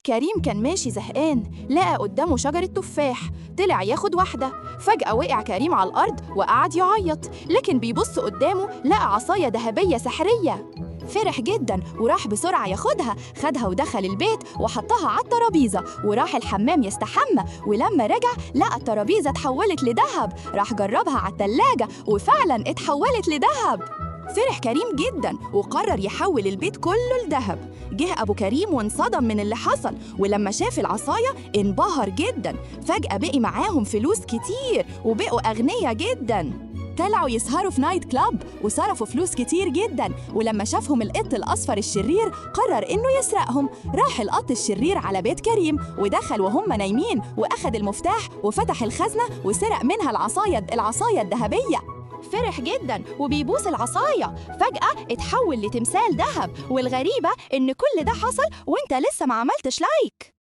كريم كان ماشي زهقان، لقى قدامه شجرة تفاح، طلع ياخد واحدة. فجأة وقع كريم على الأرض وقعد يعيط، لكن بيبص قدامه لقى عصاية ذهبية سحرية. فرح جدا وراح بسرعة ياخدها، خدها ودخل البيت وحطها على الترابيزة وراح الحمام يستحمى. ولما رجع لقى الترابيزة اتحولت لذهب، راح جربها على التلاجة وفعلا اتحولت لذهب. فرح كريم جدا وقرر يحول البيت كله لذهب. جه أبو كريم وانصدم من اللي حصل، ولما شاف العصاية انبهر جدا. فجأة بقي معاهم فلوس كتير وبقوا أغنياء جدا. طلعوا يسهروا في نايت كلاب وصرفوا فلوس كتير جدا. ولما شافهم القط الأصفر الشرير قرر إنه يسرقهم. راح القط الشرير على بيت كريم ودخل وهم نايمين وأخد المفتاح وفتح الخزنة وسرق منها العصاية الذهبية. فرح جدا وبيبوس العصاية، فجأة اتحول لتمثال ذهب. والغريبة إن كل ده حصل وإنت لسه ما عملتش لايك.